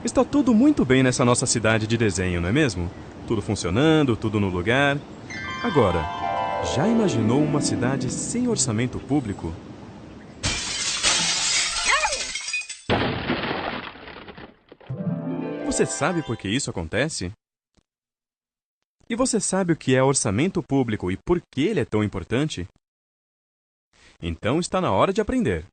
Está tudo muito bem nessa nossa cidade de desenho, não é mesmo? Tudo funcionando, tudo no lugar. Agora, já imaginou uma cidade sem orçamento público? Você sabe por que isso acontece? E você sabe o que é orçamento público e por que ele é tão importante? Então está na hora de aprender.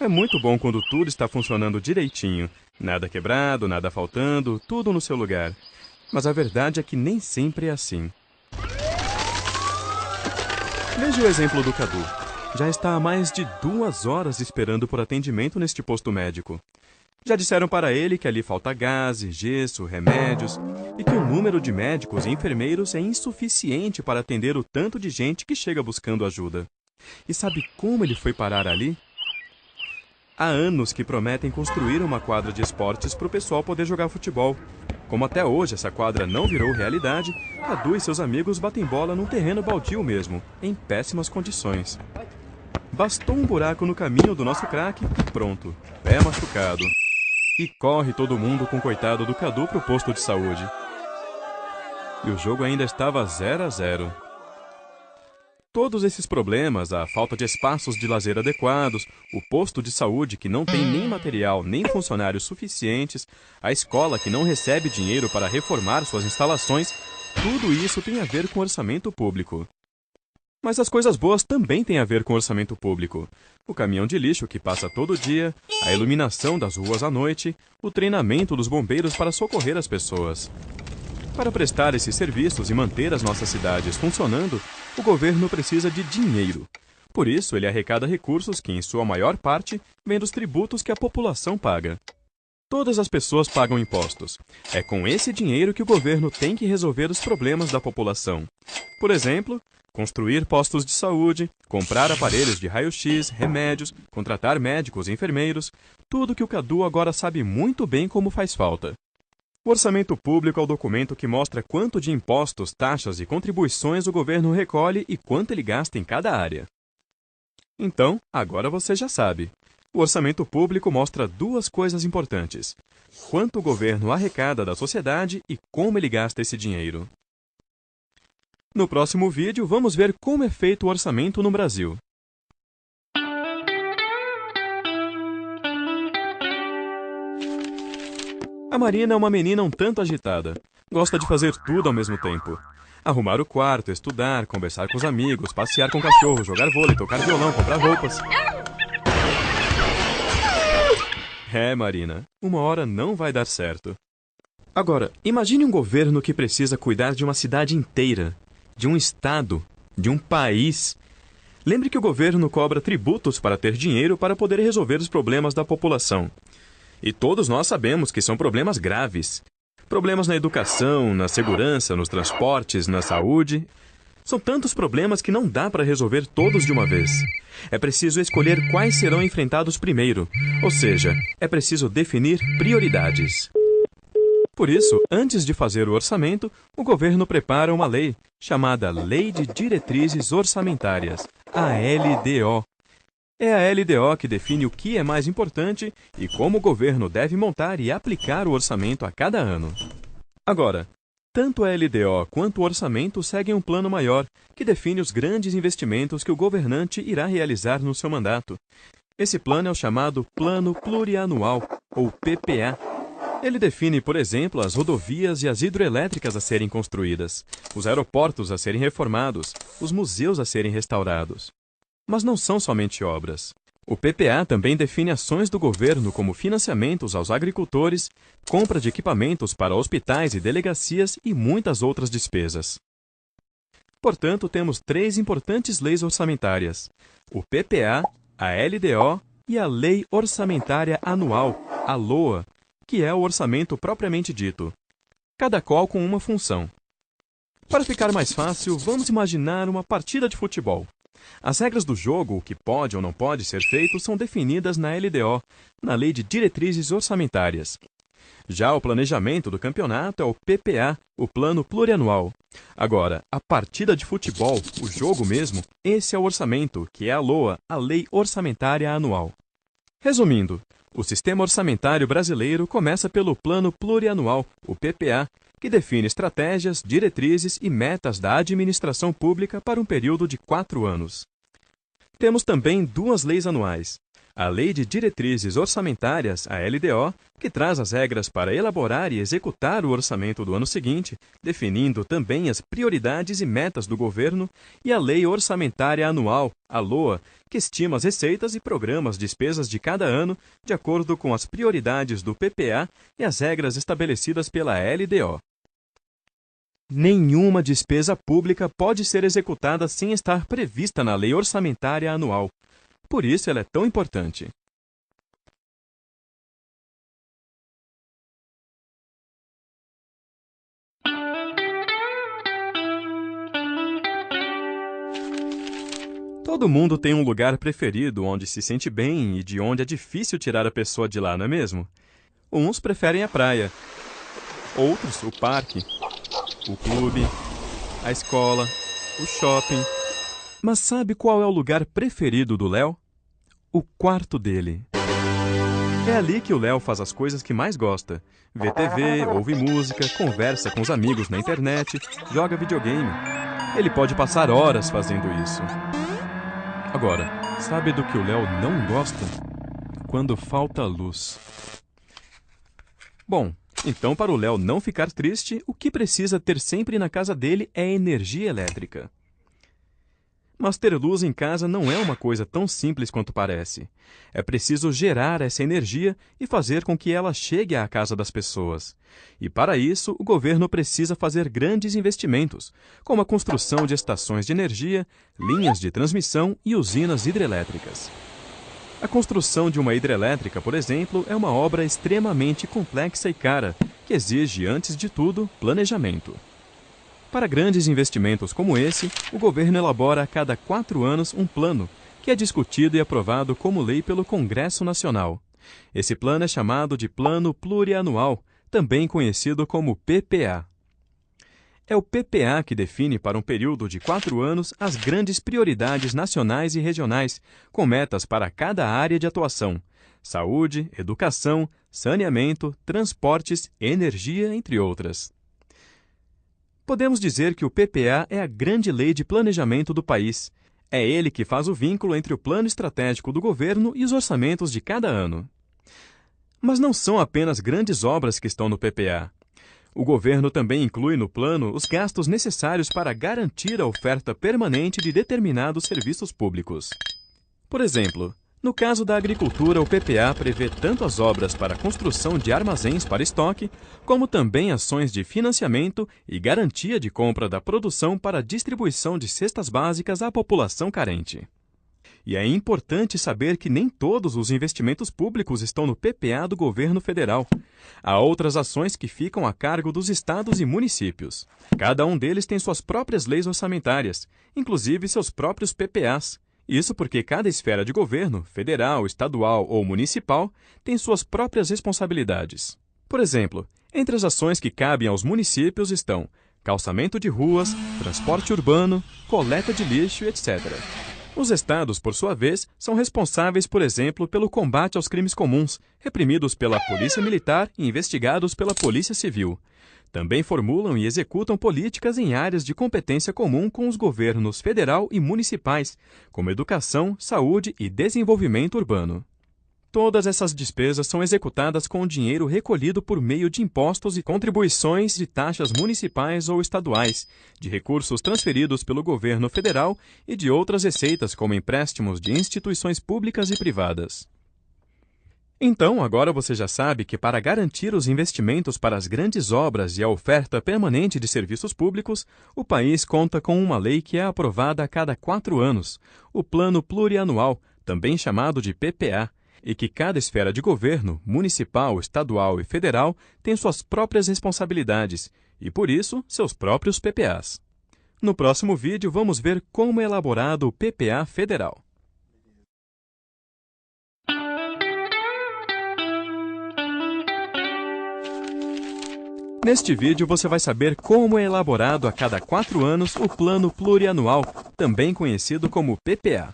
É muito bom quando tudo está funcionando direitinho. Nada quebrado, nada faltando, tudo no seu lugar. Mas a verdade é que nem sempre é assim. Veja o exemplo do Cadu. Já está há mais de 2 horas esperando por atendimento neste posto médico. Já disseram para ele que ali falta gases, gesso, remédios e que o número de médicos e enfermeiros é insuficiente para atender o tanto de gente que chega buscando ajuda. E sabe como ele foi parar ali? Há anos que prometem construir uma quadra de esportes para o pessoal poder jogar futebol. Como até hoje essa quadra não virou realidade, Cadu e seus amigos batem bola num terreno baldio mesmo, em péssimas condições. Bastou um buraco no caminho do nosso craque e pronto, pé machucado. E corre todo mundo com o coitado do Cadu pro posto de saúde. E o jogo ainda estava 0-0. Todos esses problemas, a falta de espaços de lazer adequados, o posto de saúde que não tem nem material nem funcionários suficientes, a escola que não recebe dinheiro para reformar suas instalações, tudo isso tem a ver com orçamento público. Mas as coisas boas também têm a ver com orçamento público. O caminhão de lixo que passa todo dia, a iluminação das ruas à noite, o treinamento dos bombeiros para socorrer as pessoas. Para prestar esses serviços e manter as nossas cidades funcionando, o governo precisa de dinheiro. Por isso, ele arrecada recursos que, em sua maior parte, vêm dos tributos que a população paga. Todas as pessoas pagam impostos. É com esse dinheiro que o governo tem que resolver os problemas da população. Por exemplo, construir postos de saúde, comprar aparelhos de raio-x, remédios, contratar médicos e enfermeiros, tudo que o Cadu agora sabe muito bem como faz falta. O orçamento público é o documento que mostra quanto de impostos, taxas e contribuições o governo recolhe e quanto ele gasta em cada área. Então, agora você já sabe. O orçamento público mostra 2 coisas importantes: quanto o governo arrecada da sociedade e como ele gasta esse dinheiro. No próximo vídeo, vamos ver como é feito o orçamento no Brasil. A Marina é uma menina um tanto agitada. Gosta de fazer tudo ao mesmo tempo. Arrumar o quarto, estudar, conversar com os amigos, passear com o cachorro, jogar vôlei, tocar violão, comprar roupas. É, Marina, uma hora não vai dar certo. Agora, imagine um governo que precisa cuidar de uma cidade inteira, de um estado, de um país. Lembre que o governo cobra tributos para ter dinheiro para poder resolver os problemas da população. E todos nós sabemos que são problemas graves. Problemas na educação, na segurança, nos transportes, na saúde. São tantos problemas que não dá para resolver todos de uma vez. É preciso escolher quais serão enfrentados primeiro, ou seja, é preciso definir prioridades. Por isso, antes de fazer o orçamento, o governo prepara uma lei, chamada Lei de Diretrizes Orçamentárias, a LDO. É a LDO que define o que é mais importante e como o governo deve montar e aplicar o orçamento a cada ano. Agora, tanto a LDO quanto o orçamento seguem um plano maior, que define os grandes investimentos que o governante irá realizar no seu mandato. Esse plano é o chamado Plano Plurianual, ou PPA. Ele define, por exemplo, as rodovias e as hidroelétricas a serem construídas, os aeroportos a serem reformados, os museus a serem restaurados. Mas não são somente obras. O PPA também define ações do governo como financiamentos aos agricultores, compra de equipamentos para hospitais e delegacias e muitas outras despesas. Portanto, temos 3 importantes leis orçamentárias: o PPA, a LDO e a Lei Orçamentária Anual, a LOA, que é o orçamento propriamente dito, cada qual com uma função. Para ficar mais fácil, vamos imaginar uma partida de futebol. As regras do jogo, o que pode ou não pode ser feito, são definidas na LDO, na Lei de Diretrizes Orçamentárias. Já o planejamento do campeonato é o PPA, o Plano Plurianual. Agora, a partida de futebol, o jogo mesmo, esse é o orçamento, que é a LOA, a Lei Orçamentária Anual. Resumindo, o sistema orçamentário brasileiro começa pelo Plano Plurianual, o PPA, que define estratégias, diretrizes e metas da administração pública para um período de 4 anos. Temos também 2 leis anuais. A Lei de Diretrizes Orçamentárias, a LDO, que traz as regras para elaborar e executar o orçamento do ano seguinte, definindo também as prioridades e metas do governo, e a Lei Orçamentária Anual, a LOA, que estima as receitas e programas despesas de cada ano de acordo com as prioridades do PPA e as regras estabelecidas pela LDO. Nenhuma despesa pública pode ser executada sem estar prevista na Lei Orçamentária Anual. Por isso ela é tão importante. Todo mundo tem um lugar preferido onde se sente bem e de onde é difícil tirar a pessoa de lá, não é mesmo? Uns preferem a praia, outros o parque, o clube, a escola, o shopping. Mas sabe qual é o lugar preferido do Léo? O quarto dele. É ali que o Léo faz as coisas que mais gosta. Vê TV, ouve música, conversa com os amigos na internet, joga videogame. Ele pode passar horas fazendo isso. Agora, sabe do que o Léo não gosta? Quando falta luz. Bom, então para o Léo não ficar triste, o que precisa ter sempre na casa dele é energia elétrica. Mas ter luz em casa não é uma coisa tão simples quanto parece. É preciso gerar essa energia e fazer com que ela chegue à casa das pessoas. E para isso, o governo precisa fazer grandes investimentos, como a construção de estações de energia, linhas de transmissão e usinas hidrelétricas. A construção de uma hidrelétrica, por exemplo, é uma obra extremamente complexa e cara, que exige, antes de tudo, planejamento. Para grandes investimentos como esse, o governo elabora a cada 4 anos um plano, que é discutido e aprovado como lei pelo Congresso Nacional. Esse plano é chamado de Plano Plurianual, também conhecido como PPA. É o PPA que define para um período de 4 anos as grandes prioridades nacionais e regionais, com metas para cada área de atuação: saúde, educação, saneamento, transportes, energia, entre outras. Podemos dizer que o PPA é a grande lei de planejamento do país. É ele que faz o vínculo entre o plano estratégico do governo e os orçamentos de cada ano. Mas não são apenas grandes obras que estão no PPA. O governo também inclui no plano os gastos necessários para garantir a oferta permanente de determinados serviços públicos. Por exemplo, no caso da agricultura, o PPA prevê tanto as obras para a construção de armazéns para estoque, como também ações de financiamento e garantia de compra da produção para a distribuição de cestas básicas à população carente. E é importante saber que nem todos os investimentos públicos estão no PPA do governo federal. Há outras ações que ficam a cargo dos estados e municípios. Cada um deles tem suas próprias leis orçamentárias, inclusive seus próprios PPAs. Isso porque cada esfera de governo, federal, estadual ou municipal, tem suas próprias responsabilidades. Por exemplo, entre as ações que cabem aos municípios estão calçamento de ruas, transporte urbano, coleta de lixo, etc. Os estados, por sua vez, são responsáveis, por exemplo, pelo combate aos crimes comuns, reprimidos pela Polícia Militar e investigados pela Polícia Civil. Também formulam e executam políticas em áreas de competência comum com os governos federal e municipais, como educação, saúde e desenvolvimento urbano. Todas essas despesas são executadas com dinheiro recolhido por meio de impostos e contribuições de taxas municipais ou estaduais, de recursos transferidos pelo governo federal e de outras receitas como empréstimos de instituições públicas e privadas. Então, agora você já sabe que para garantir os investimentos para as grandes obras e a oferta permanente de serviços públicos, o país conta com uma lei que é aprovada a cada 4 anos, o Plano Plurianual, também chamado de PPA, e que cada esfera de governo, municipal, estadual e federal, tem suas próprias responsabilidades e, por isso, seus próprios PPAs. No próximo vídeo, vamos ver como é elaborado o PPA federal. Neste vídeo você vai saber como é elaborado a cada 4 anos o Plano Plurianual, também conhecido como PPA.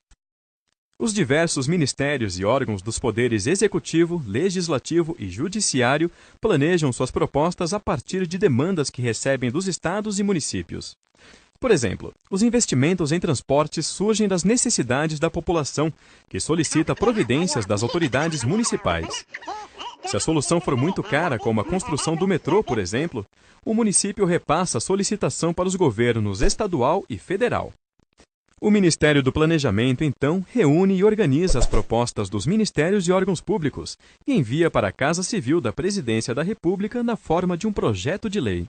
Os diversos ministérios e órgãos dos poderes executivo, legislativo e judiciário planejam suas propostas a partir de demandas que recebem dos estados e municípios. Por exemplo, os investimentos em transportes surgem das necessidades da população, que solicita providências das autoridades municipais. Se a solução for muito cara, como a construção do metrô, por exemplo, o município repassa a solicitação para os governos estadual e federal. O Ministério do Planejamento, então, reúne e organiza as propostas dos ministérios e órgãos públicos e envia para a Casa Civil da Presidência da República na forma de um projeto de lei.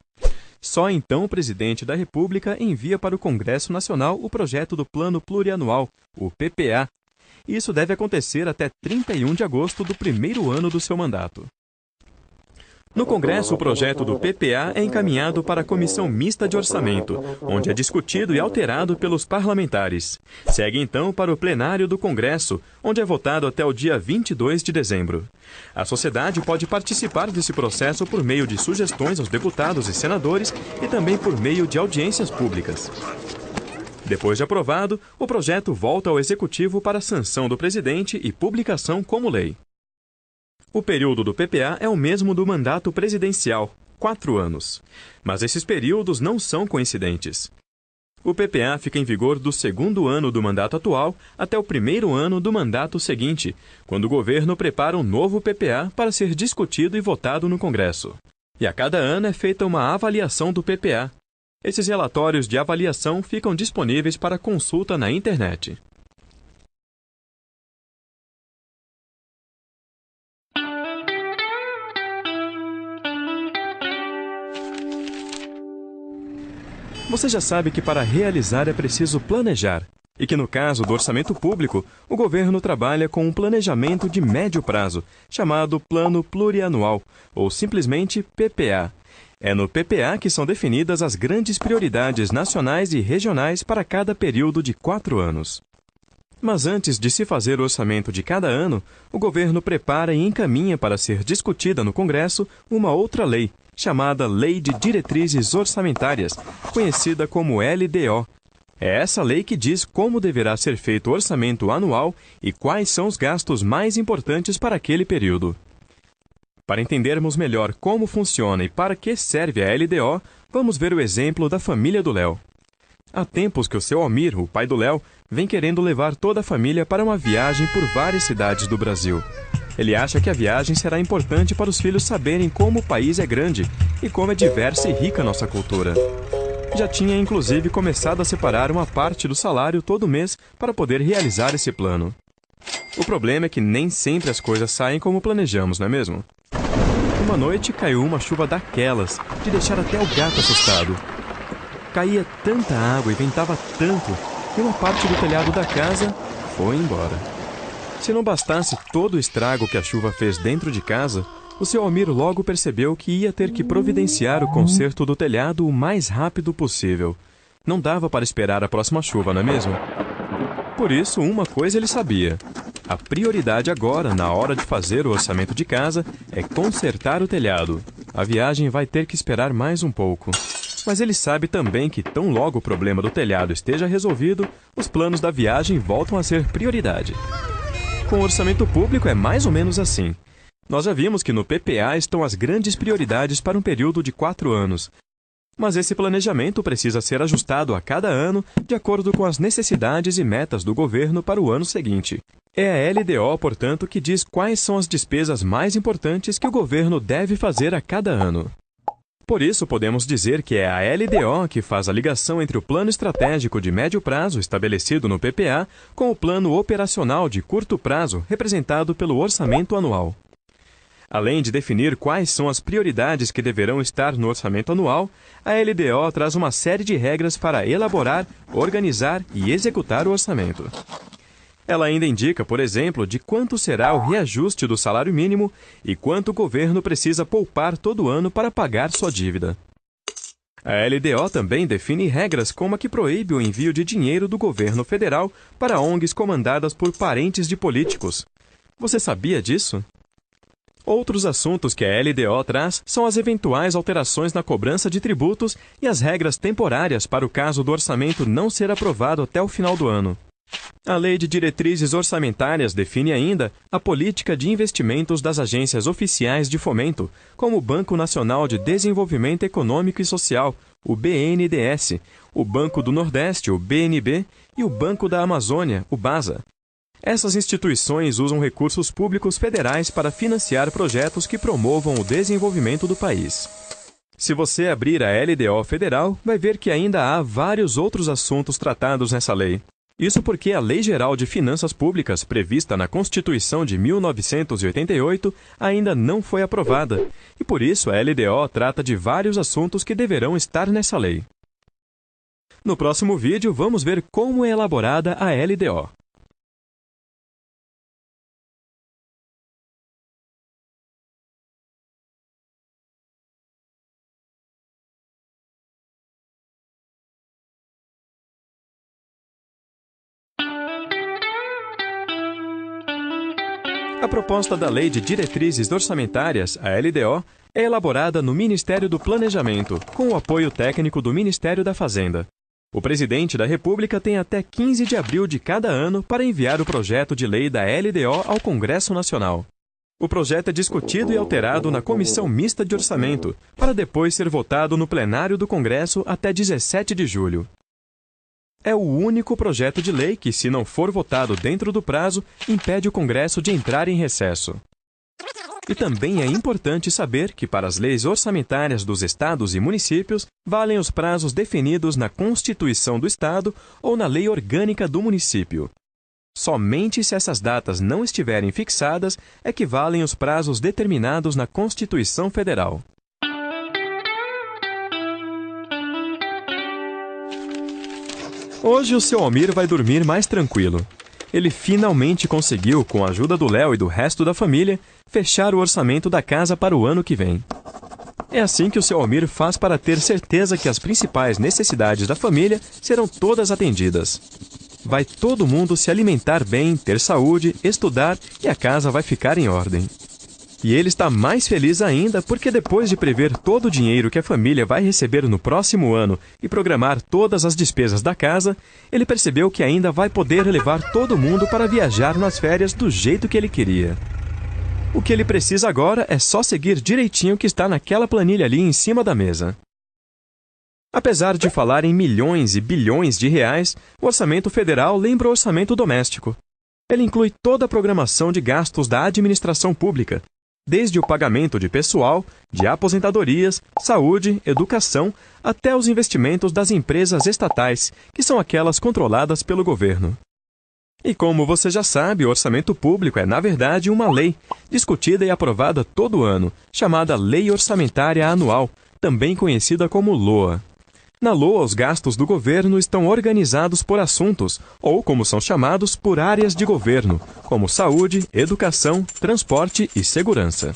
Só então o Presidente da República envia para o Congresso Nacional o projeto do Plano Plurianual, o PPA. Isso deve acontecer até 31 de agosto do primeiro ano do seu mandato. No Congresso, o projeto do PPA é encaminhado para a Comissão Mista de Orçamento, onde é discutido e alterado pelos parlamentares. Segue então para o plenário do Congresso, onde é votado até o dia 22 de dezembro. A sociedade pode participar desse processo por meio de sugestões aos deputados e senadores e também por meio de audiências públicas. Depois de aprovado, o projeto volta ao Executivo para sanção do presidente e publicação como lei. O período do PPA é o mesmo do mandato presidencial, 4 anos. Mas esses períodos não são coincidentes. O PPA fica em vigor do segundo ano do mandato atual até o primeiro ano do mandato seguinte, quando o governo prepara um novo PPA para ser discutido e votado no Congresso. E a cada ano é feita uma avaliação do PPA. Esses relatórios de avaliação ficam disponíveis para consulta na internet. Você já sabe que para realizar é preciso planejar, e que no caso do orçamento público, o governo trabalha com um planejamento de médio prazo, chamado Plano Plurianual, ou simplesmente PPA. É no PPA que são definidas as grandes prioridades nacionais e regionais para cada período de 4 anos. Mas antes de se fazer o orçamento de cada ano, o governo prepara e encaminha para ser discutida no Congresso uma outra lei, chamada Lei de Diretrizes Orçamentárias, conhecida como LDO. É essa lei que diz como deverá ser feito o orçamento anual e quais são os gastos mais importantes para aquele período. Para entendermos melhor como funciona e para que serve a LDO, vamos ver o exemplo da família do Léo. Há tempos que o seu Almir, o pai do Léo, vem querendo levar toda a família para uma viagem por várias cidades do Brasil. Ele acha que a viagem será importante para os filhos saberem como o país é grande e como é diversa e rica a nossa cultura. Já tinha inclusive começado a separar uma parte do salário todo mês para poder realizar esse plano. O problema é que nem sempre as coisas saem como planejamos, não é mesmo? Uma noite caiu uma chuva daquelas, de deixar até o gato assustado. Caía tanta água e ventava tanto que uma parte do telhado da casa foi embora. Se não bastasse todo o estrago que a chuva fez dentro de casa, o seu Almir logo percebeu que ia ter que providenciar o conserto do telhado o mais rápido possível. Não dava para esperar a próxima chuva, não é mesmo? Por isso, uma coisa ele sabia. A prioridade agora, na hora de fazer o orçamento de casa, é consertar o telhado. A viagem vai ter que esperar mais um pouco. Mas ele sabe também que tão logo o problema do telhado esteja resolvido, os planos da viagem voltam a ser prioridade. Com o orçamento público é mais ou menos assim. Nós já vimos que no PPA estão as grandes prioridades para um período de 4 anos. Mas esse planejamento precisa ser ajustado a cada ano de acordo com as necessidades e metas do governo para o ano seguinte. É a LDO, portanto, que diz quais são as despesas mais importantes que o governo deve fazer a cada ano. Por isso, podemos dizer que é a LDO que faz a ligação entre o plano estratégico de médio prazo, estabelecido no PPA, com o plano operacional de curto prazo, representado pelo orçamento anual. Além de definir quais são as prioridades que deverão estar no orçamento anual, a LDO traz uma série de regras para elaborar, organizar e executar o orçamento. Ela ainda indica, por exemplo, de quanto será o reajuste do salário mínimo e quanto o governo precisa poupar todo ano para pagar sua dívida. A LDO também define regras como a que proíbe o envio de dinheiro do governo federal para ONGs comandadas por parentes de políticos. Você sabia disso? Outros assuntos que a LDO traz são as eventuais alterações na cobrança de tributos e as regras temporárias para o caso do orçamento não ser aprovado até o final do ano. A Lei de Diretrizes Orçamentárias define ainda a política de investimentos das agências oficiais de fomento, como o Banco Nacional de Desenvolvimento Econômico e Social, o BNDES, o Banco do Nordeste, o BNB, e o Banco da Amazônia, o BASA. Essas instituições usam recursos públicos federais para financiar projetos que promovam o desenvolvimento do país. Se você abrir a LDO federal, vai ver que ainda há vários outros assuntos tratados nessa lei. Isso porque a Lei Geral de Finanças Públicas, prevista na Constituição de 1988, ainda não foi aprovada, e por isso a LDO trata de vários assuntos que deverão estar nessa lei. No próximo vídeo, vamos ver como é elaborada a LDO. A proposta da Lei de Diretrizes Orçamentárias, a LDO, é elaborada no Ministério do Planejamento, com o apoio técnico do Ministério da Fazenda. O Presidente da República tem até 15 de abril de cada ano para enviar o projeto de lei da LDO ao Congresso Nacional. O projeto é discutido e alterado na Comissão Mista de Orçamento, para depois ser votado no plenário do Congresso até 17 de julho. É o único projeto de lei que, se não for votado dentro do prazo, impede o Congresso de entrar em recesso. E também é importante saber que, para as leis orçamentárias dos estados e municípios, valem os prazos definidos na Constituição do Estado ou na Lei Orgânica do Município. Somente se essas datas não estiverem fixadas é que valem os prazos determinados na Constituição Federal. Hoje o seu Almir vai dormir mais tranquilo. Ele finalmente conseguiu, com a ajuda do Léo e do resto da família, fechar o orçamento da casa para o ano que vem. É assim que o seu Almir faz para ter certeza que as principais necessidades da família serão todas atendidas. Vai todo mundo se alimentar bem, ter saúde, estudar e a casa vai ficar em ordem. E ele está mais feliz ainda porque depois de prever todo o dinheiro que a família vai receber no próximo ano e programar todas as despesas da casa, ele percebeu que ainda vai poder levar todo mundo para viajar nas férias do jeito que ele queria. O que ele precisa agora é só seguir direitinho o que está naquela planilha ali em cima da mesa. Apesar de falar em milhões e bilhões de reais, o orçamento federal lembra o orçamento doméstico. Ele inclui toda a programação de gastos da administração pública, desde o pagamento de pessoal, de aposentadorias, saúde, educação, até os investimentos das empresas estatais, que são aquelas controladas pelo governo. E como você já sabe, o orçamento público é, na verdade, uma lei, discutida e aprovada todo ano, chamada Lei Orçamentária Anual, também conhecida como LOA. Na LOA, os gastos do governo estão organizados por assuntos, ou, como são chamados, por áreas de governo, como saúde, educação, transporte e segurança.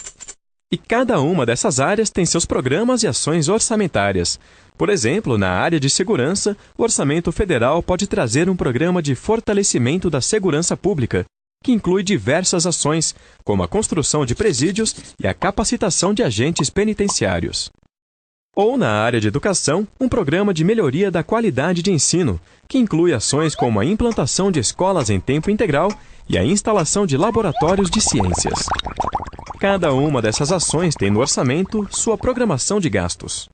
E cada uma dessas áreas tem seus programas e ações orçamentárias. Por exemplo, na área de segurança, o orçamento federal pode trazer um programa de fortalecimento da segurança pública, que inclui diversas ações, como a construção de presídios e a capacitação de agentes penitenciários. Ou, na área de educação, um programa de melhoria da qualidade de ensino, que inclui ações como a implantação de escolas em tempo integral e a instalação de laboratórios de ciências. Cada uma dessas ações tem no orçamento sua programação de gastos.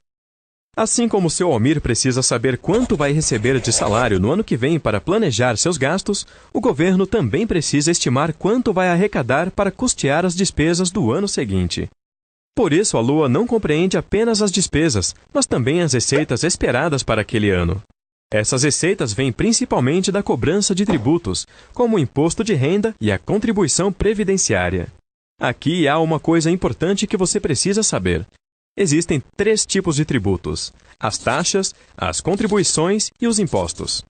Assim como seu Almir precisa saber quanto vai receber de salário no ano que vem para planejar seus gastos, o governo também precisa estimar quanto vai arrecadar para custear as despesas do ano seguinte. Por isso, a LOA não compreende apenas as despesas, mas também as receitas esperadas para aquele ano. Essas receitas vêm principalmente da cobrança de tributos, como o imposto de renda e a contribuição previdenciária. Aqui há uma coisa importante que você precisa saber. Existem 3 tipos de tributos: as taxas, as contribuições e os impostos.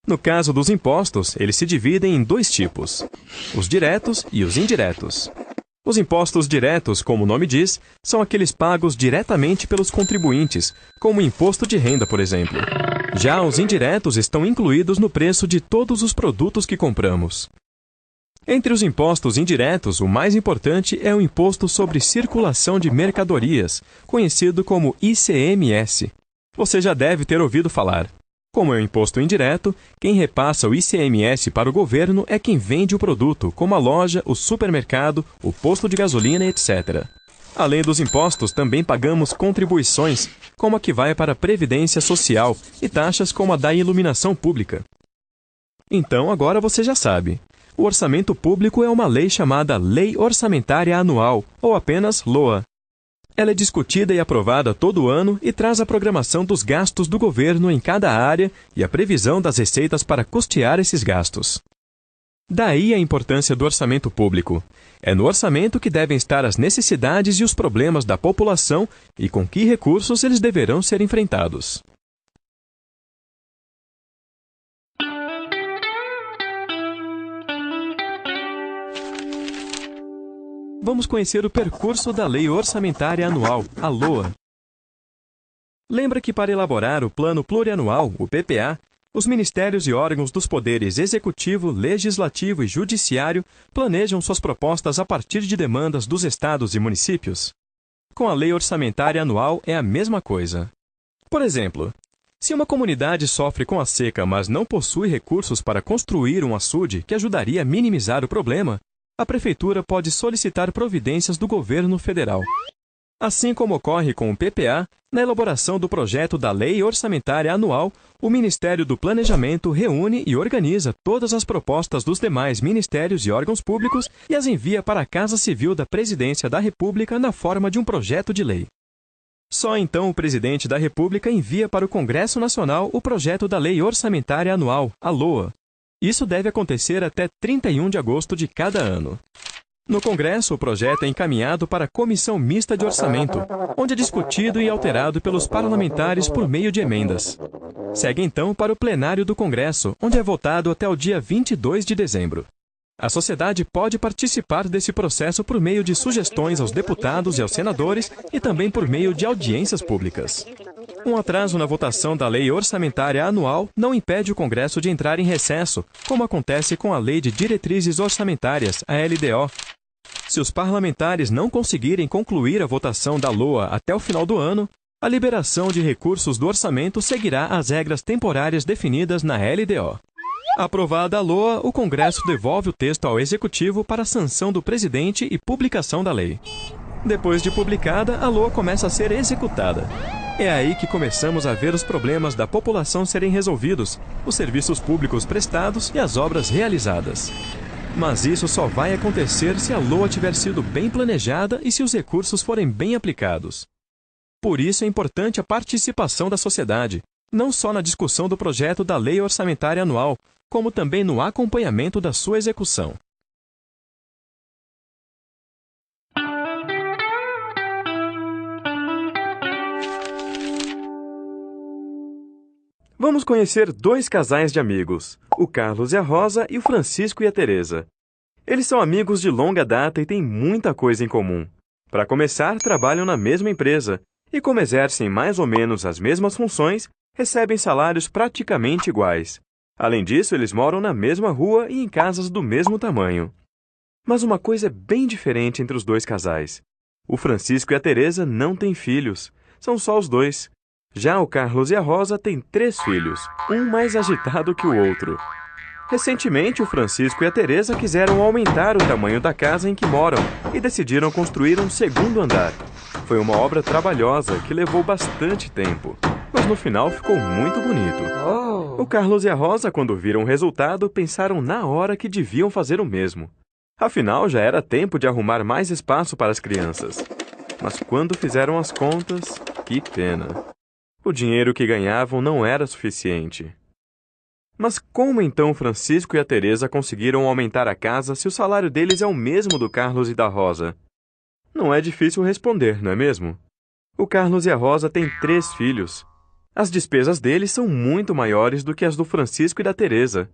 No caso dos impostos, eles se dividem em 2 tipos: os diretos e os indiretos. Os impostos diretos, como o nome diz, são aqueles pagos diretamente pelos contribuintes, como o imposto de renda, por exemplo. Já os indiretos estão incluídos no preço de todos os produtos que compramos. Entre os impostos indiretos, o mais importante é o Imposto sobre Circulação de Mercadorias, conhecido como ICMS. Você já deve ter ouvido falar. Como é um imposto indireto, quem repassa o ICMS para o governo é quem vende o produto, como a loja, o supermercado, o posto de gasolina, etc. Além dos impostos, também pagamos contribuições, como a que vai para a Previdência Social, e taxas como a da iluminação pública. Então, agora você já sabe. O orçamento público é uma lei chamada Lei Orçamentária Anual, ou apenas LOA. Ela é discutida e aprovada todo ano e traz a programação dos gastos do governo em cada área e a previsão das receitas para custear esses gastos. Daí a importância do orçamento público. É no orçamento que devem estar as necessidades e os problemas da população e com que recursos eles deverão ser enfrentados. Vamos conhecer o percurso da Lei Orçamentária Anual, a LOA. Lembra que para elaborar o Plano Plurianual, o PPA, os ministérios e órgãos dos poderes Executivo, Legislativo e Judiciário planejam suas propostas a partir de demandas dos estados e municípios? Com a Lei Orçamentária Anual é a mesma coisa. Por exemplo, se uma comunidade sofre com a seca, mas não possui recursos para construir um açude que ajudaria a minimizar o problema, a Prefeitura pode solicitar providências do governo federal. Assim como ocorre com o PPA, na elaboração do projeto da Lei Orçamentária Anual, o Ministério do Planejamento reúne e organiza todas as propostas dos demais ministérios e órgãos públicos e as envia para a Casa Civil da Presidência da República na forma de um projeto de lei. Só então o Presidente da República envia para o Congresso Nacional o projeto da Lei Orçamentária Anual, a LOA. Isso deve acontecer até 31 de agosto de cada ano. No Congresso, o projeto é encaminhado para a Comissão Mista de Orçamento, onde é discutido e alterado pelos parlamentares por meio de emendas. Segue então para o plenário do Congresso, onde é votado até o dia 22 de dezembro. A sociedade pode participar desse processo por meio de sugestões aos deputados e aos senadores e também por meio de audiências públicas. Um atraso na votação da Lei Orçamentária Anual não impede o Congresso de entrar em recesso, como acontece com a Lei de Diretrizes Orçamentárias, a LDO. Se os parlamentares não conseguirem concluir a votação da LOA até o final do ano, a liberação de recursos do orçamento seguirá as regras temporárias definidas na LDO. Aprovada a LOA, o Congresso devolve o texto ao Executivo para sanção do Presidente e publicação da lei. Depois de publicada, a LOA começa a ser executada. É aí que começamos a ver os problemas da população serem resolvidos, os serviços públicos prestados e as obras realizadas. Mas isso só vai acontecer se a LOA tiver sido bem planejada e se os recursos forem bem aplicados. Por isso é importante a participação da sociedade, não só na discussão do projeto da Lei Orçamentária Anual, como também no acompanhamento da sua execução. Vamos conhecer dois casais de amigos, o Carlos e a Rosa e o Francisco e a Teresa. Eles são amigos de longa data e têm muita coisa em comum. Para começar, trabalham na mesma empresa e, como exercem mais ou menos as mesmas funções, recebem salários praticamente iguais. Além disso, eles moram na mesma rua e em casas do mesmo tamanho. Mas uma coisa é bem diferente entre os dois casais. O Francisco e a Teresa não têm filhos, são só os dois. Já o Carlos e a Rosa têm 3 filhos, um mais agitado que o outro. Recentemente, o Francisco e a Teresa quiseram aumentar o tamanho da casa em que moram e decidiram construir um segundo andar. Foi uma obra trabalhosa que levou bastante tempo, mas no final ficou muito bonito. O Carlos e a Rosa, quando viram o resultado, pensaram na hora que deviam fazer o mesmo. Afinal, já era tempo de arrumar mais espaço para as crianças. Mas quando fizeram as contas, que pena! O dinheiro que ganhavam não era suficiente. Mas como então Francisco e a Teresa conseguiram aumentar a casa se o salário deles é o mesmo do Carlos e da Rosa? Não é difícil responder, não é mesmo? O Carlos e a Rosa têm 3 filhos. As despesas deles são muito maiores do que as do Francisco e da Teresa.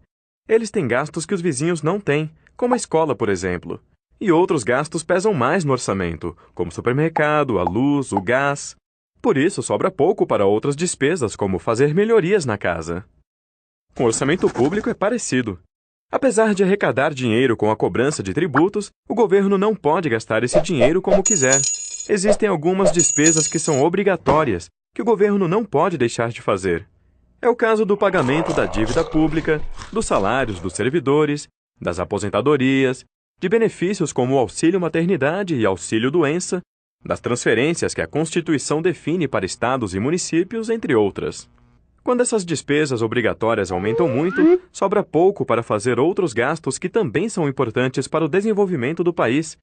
Eles têm gastos que os vizinhos não têm, como a escola, por exemplo. E outros gastos pesam mais no orçamento, como o supermercado, a luz, o gás. Por isso, sobra pouco para outras despesas, como fazer melhorias na casa. Com o orçamento público é parecido. Apesar de arrecadar dinheiro com a cobrança de tributos, o governo não pode gastar esse dinheiro como quiser. Existem algumas despesas que são obrigatórias, que o governo não pode deixar de fazer. É o caso do pagamento da dívida pública, dos salários dos servidores, das aposentadorias, de benefícios como o auxílio-maternidade e auxílio-doença, das transferências que a Constituição define para estados e municípios, entre outras. Quando essas despesas obrigatórias aumentam muito, sobra pouco para fazer outros gastos que também são importantes para o desenvolvimento do país,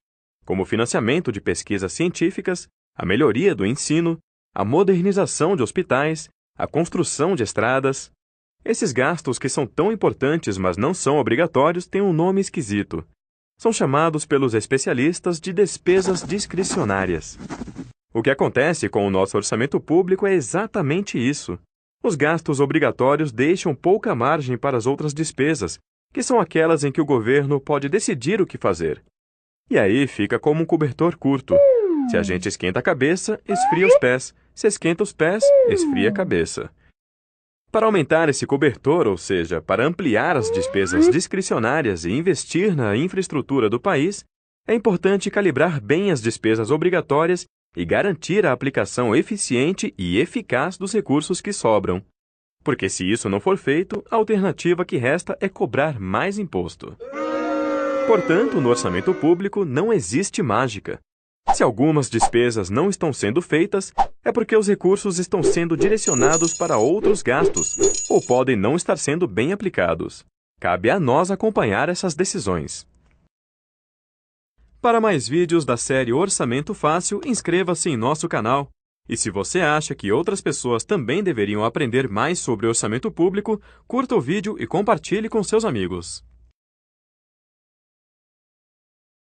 como o financiamento de pesquisas científicas, a melhoria do ensino, a modernização de hospitais, a construção de estradas. Esses gastos que são tão importantes, mas não são obrigatórios, têm um nome esquisito. São chamados pelos especialistas de despesas discricionárias. O que acontece com o nosso orçamento público é exatamente isso. Os gastos obrigatórios deixam pouca margem para as outras despesas, que são aquelas em que o governo pode decidir o que fazer. E aí fica como um cobertor curto. Se a gente esquenta a cabeça, esfria os pés. Se esquenta os pés, esfria a cabeça. Para aumentar esse cobertor, ou seja, para ampliar as despesas discricionárias e investir na infraestrutura do país, é importante calibrar bem as despesas obrigatórias e garantir a aplicação eficiente e eficaz dos recursos que sobram. Porque se isso não for feito, a alternativa que resta é cobrar mais imposto. Portanto, no orçamento público não existe mágica. Se algumas despesas não estão sendo feitas, é porque os recursos estão sendo direcionados para outros gastos, ou podem não estar sendo bem aplicados. Cabe a nós acompanhar essas decisões. Para mais vídeos da série Orçamento Fácil, inscreva-se em nosso canal. E se você acha que outras pessoas também deveriam aprender mais sobre orçamento público, curta o vídeo e compartilhe com seus amigos.